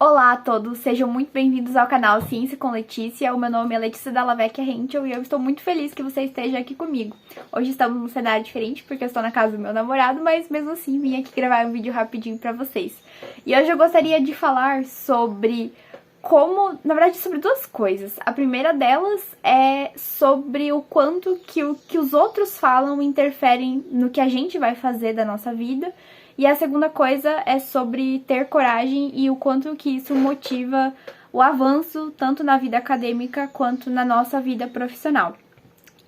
Olá a todos, sejam muito bem-vindos ao canal Ciência com Letícia. O meu nome é Letícia Dallavecchia Henkel e eu estou muito feliz que você esteja aqui comigo. Hoje estamos num cenário diferente porque eu estou na casa do meu namorado, mas mesmo assim vim aqui gravar um vídeo rapidinho pra vocês. E hoje eu gostaria de falar sobre na verdade, sobre duas coisas. A primeira delas é sobre o quanto que os outros falam interferem no que a gente vai fazer da nossa vida. E a segunda coisa é sobre ter coragem e o quanto que isso motiva o avanço tanto na vida acadêmica quanto na nossa vida profissional.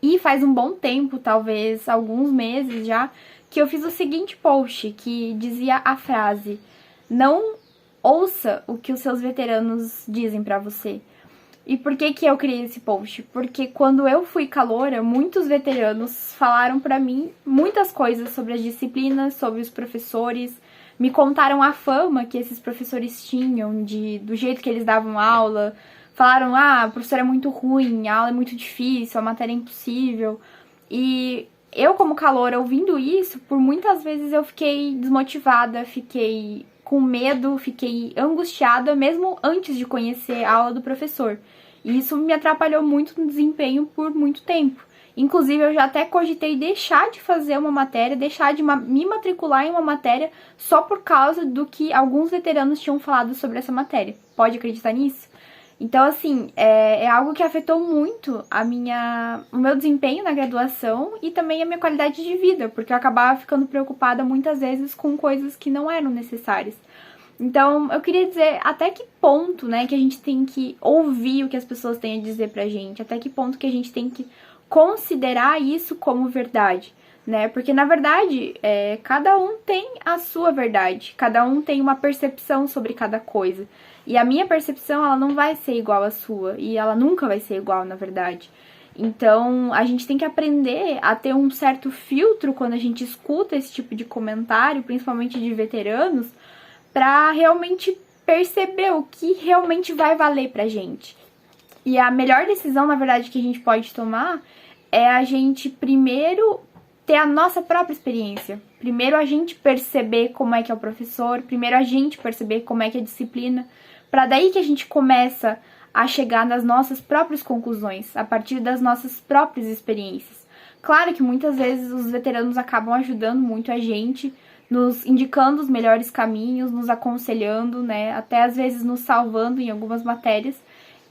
E faz um bom tempo, talvez alguns meses já, que eu fiz o seguinte post que dizia a frase: não ouça o que os seus veteranos dizem pra você. E por que eu criei esse post? Porque quando eu fui caloura, muitos veteranos falaram pra mim muitas coisas sobre as disciplinas, sobre os professores, me contaram a fama que esses professores tinham, do jeito que eles davam aula, falaram, o professor é muito ruim, a aula é muito difícil, a matéria é impossível. E eu, como caloura, ouvindo isso, por muitas vezes eu fiquei desmotivada, fiquei com medo, fiquei angustiada, mesmo antes de conhecer a aula do professor. E isso me atrapalhou muito no desempenho por muito tempo. Inclusive, eu já até cogitei deixar de fazer uma matéria, deixar de me matricular em uma matéria só por causa do que alguns veteranos tinham falado sobre essa matéria. Pode acreditar nisso? Então, assim, é algo que afetou muito o meu desempenho na graduação e também a minha qualidade de vida, porque eu acabava ficando preocupada muitas vezes com coisas que não eram necessárias. Então, eu queria dizer até que ponto, né, que a gente tem que ouvir o que as pessoas têm a dizer pra gente, até que ponto que a gente tem que considerar isso como verdade, né? Porque, na verdade, cada um tem a sua verdade, cada um tem uma percepção sobre cada coisa. E a minha percepção, ela não vai ser igual à sua, e ela nunca vai ser igual, na verdade. Então, a gente tem que aprender a ter um certo filtro quando a gente escuta esse tipo de comentário, principalmente de veteranos, pra realmente perceber o que realmente vai valer pra gente. E a melhor decisão, na verdade, que a gente pode tomar é a gente primeiro ter a nossa própria experiência. Primeiro a gente perceber como é que é o professor, primeiro a gente perceber como é que é a disciplina, para daí que a gente começa a chegar nas nossas próprias conclusões, a partir das nossas próprias experiências. Claro que muitas vezes os veteranos acabam ajudando muito a gente, nos indicando os melhores caminhos, nos aconselhando, né, até às vezes nos salvando em algumas matérias,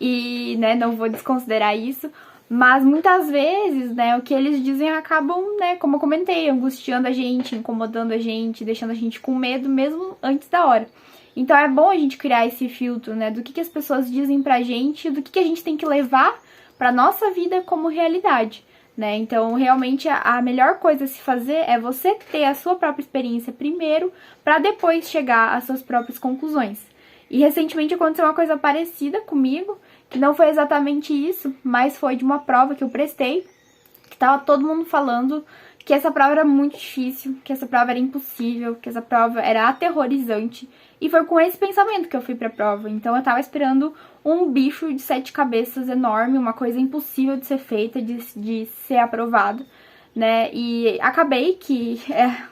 e, né, não vou desconsiderar isso, mas muitas vezes, né, o que eles dizem acabam, né, como eu comentei, angustiando a gente, incomodando a gente, deixando a gente com medo mesmo antes da hora. Então é bom a gente criar esse filtro, né, do que as pessoas dizem pra gente, do que a gente tem que levar pra nossa vida como realidade, né. Então realmente a melhor coisa a se fazer é você ter a sua própria experiência primeiro, pra depois chegar às suas próprias conclusões. E recentemente aconteceu uma coisa parecida comigo, que não foi exatamente isso, mas foi de uma prova que eu prestei, que tava todo mundo falando que essa prova era muito difícil, que essa prova era impossível, que essa prova era aterrorizante. E foi com esse pensamento que eu fui pra prova. Então eu tava esperando um bicho de 7 cabeças enorme, uma coisa impossível de ser feita, de ser aprovada, né? E acabei que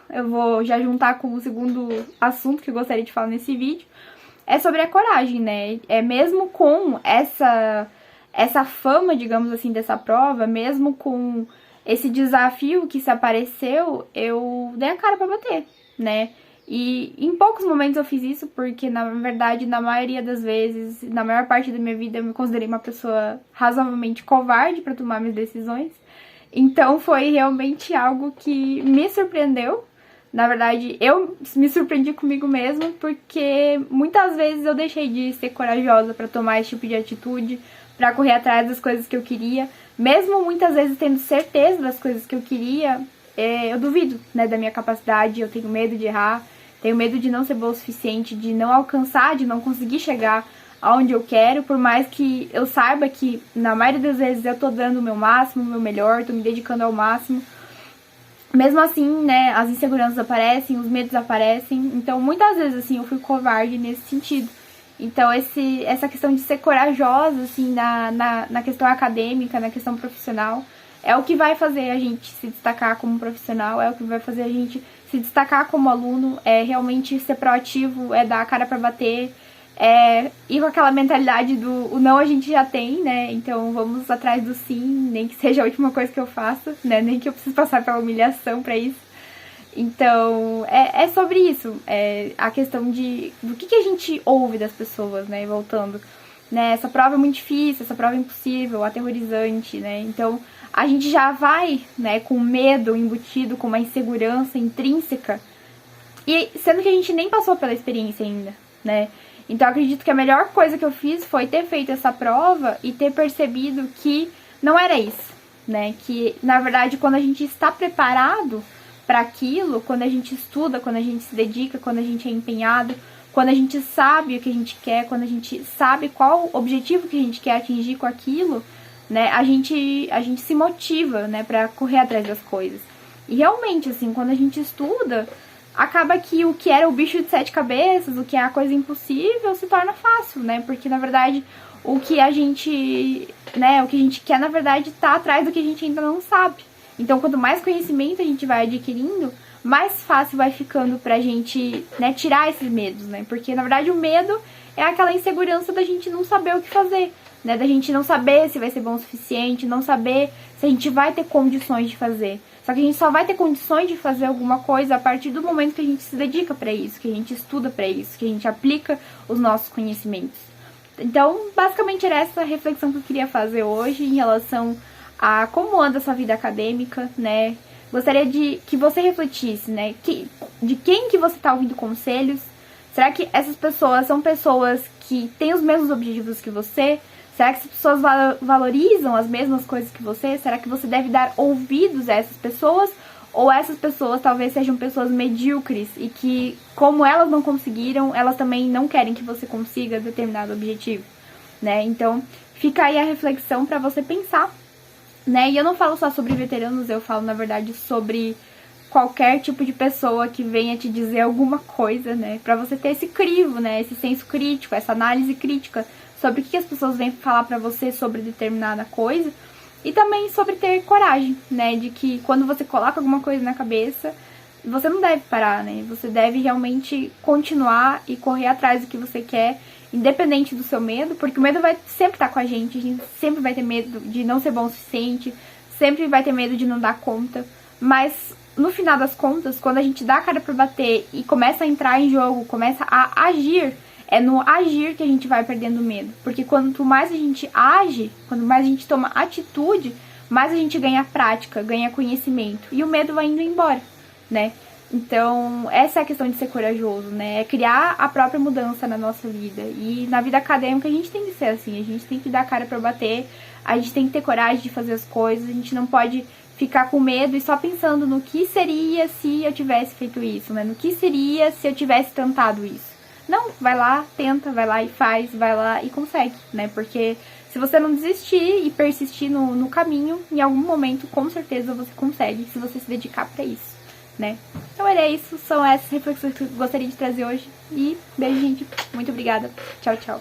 eu vou já juntar com o segundo assunto que eu gostaria de falar nesse vídeo, é sobre a coragem, né? Mesmo com essa fama, digamos assim, dessa prova, mesmo com esse desafio que se apareceu, eu dei a cara pra bater, né? E em poucos momentos eu fiz isso, porque na verdade, na maioria das vezes, na maior parte da minha vida, eu me considerei uma pessoa razoavelmente covarde pra tomar minhas decisões. Então foi realmente algo que me surpreendeu. Na verdade, eu me surpreendi comigo mesma, porque muitas vezes eu deixei de ser corajosa pra tomar esse tipo de atitude, pra correr atrás das coisas que eu queria. Mesmo muitas vezes tendo certeza das coisas que eu queria, eu duvido, né, da minha capacidade, eu tenho medo de errar, tenho medo de não ser boa o suficiente, de não alcançar, de não conseguir chegar aonde eu quero, por mais que eu saiba que na maioria das vezes eu tô dando o meu máximo, o meu melhor, tô me dedicando ao máximo. Mesmo assim, né, as inseguranças aparecem, os medos aparecem, então muitas vezes, assim, eu fui covarde nesse sentido. Então, essa questão de ser corajosa, assim, na questão acadêmica, na questão profissional, é o que vai fazer a gente se destacar como profissional, é o que vai fazer a gente se destacar como aluno, é realmente ser proativo, é dar a cara pra bater, ir com aquela mentalidade do o não a gente já tem, né? Então vamos atrás do sim, nem que seja a última coisa que eu faça, né? Nem que eu precise passar pela humilhação pra isso. Então, é sobre isso, a questão do que a gente ouve das pessoas, né? Voltando, né? Essa prova é muito difícil, essa prova é impossível, aterrorizante, né? Então, a gente já vai, né, com medo embutido, com uma insegurança intrínseca, e sendo que a gente nem passou pela experiência ainda, né? Então, eu acredito que a melhor coisa que eu fiz foi ter feito essa prova e ter percebido que não era isso, né? Que, na verdade, quando a gente está preparado para aquilo, quando a gente estuda, quando a gente se dedica, quando a gente é empenhado, quando a gente sabe o que a gente quer, quando a gente sabe qual objetivo que a gente quer atingir com aquilo, né, a gente se motiva, né, para correr atrás das coisas. E realmente, assim, quando a gente estuda, acaba que o que era o bicho de 7 cabeças, o que é a coisa impossível, se torna fácil, né, porque na verdade o que a gente quer, na verdade, tá atrás do que a gente ainda não sabe. Então, quanto mais conhecimento a gente vai adquirindo, mais fácil vai ficando pra gente, né, tirar esses medos, né? Porque, na verdade, o medo é aquela insegurança da gente não saber o que fazer, né? Da gente não saber se vai ser bom o suficiente, não saber se a gente vai ter condições de fazer. Só que a gente só vai ter condições de fazer alguma coisa a partir do momento que a gente se dedica pra isso, que a gente estuda pra isso, que a gente aplica os nossos conhecimentos. Então, basicamente, era essa reflexão que eu queria fazer hoje em relação a como anda a sua vida acadêmica, né? Gostaria de que você refletisse, né? De quem que você está ouvindo conselhos? Será que essas pessoas são pessoas que têm os mesmos objetivos que você? Será que essas pessoas valorizam as mesmas coisas que você? Será que você deve dar ouvidos a essas pessoas? Ou essas pessoas talvez sejam pessoas medíocres e que, como elas não conseguiram, elas também não querem que você consiga determinado objetivo, né? Então, fica aí a reflexão para você pensar, né? E eu não falo só sobre veteranos, eu falo, na verdade, sobre qualquer tipo de pessoa que venha te dizer alguma coisa, né? Pra você ter esse crivo, né? Esse senso crítico, essa análise crítica sobre o que as pessoas vêm falar pra você sobre determinada coisa. E também sobre ter coragem, né? De que quando você coloca alguma coisa na cabeça, você não deve parar, né? Você deve realmente continuar e correr atrás do que você quer, independente do seu medo, porque o medo vai sempre estar com a gente sempre vai ter medo de não ser bom o suficiente, sempre vai ter medo de não dar conta, mas no final das contas, quando a gente dá a cara pra bater e começa a entrar em jogo, começa a agir, é no agir que a gente vai perdendo medo, porque quanto mais a gente age, quanto mais a gente toma atitude, mais a gente ganha prática, ganha conhecimento, e o medo vai indo embora, né? Então, essa é a questão de ser corajoso, né? É criar a própria mudança na nossa vida. E na vida acadêmica a gente tem que ser assim, a gente tem que dar a cara pra bater, a gente tem que ter coragem de fazer as coisas, a gente não pode ficar com medo e só pensando no que seria se eu tivesse feito isso, né? No que seria se eu tivesse tentado isso. Não, vai lá, tenta, vai lá e faz, vai lá e consegue, né? Porque se você não desistir e persistir no caminho, em algum momento, com certeza você consegue, se você se dedicar pra isso, né? Então era isso, são essas reflexões que eu gostaria de trazer hoje. E beijo, gente. Muito obrigada. Tchau, tchau.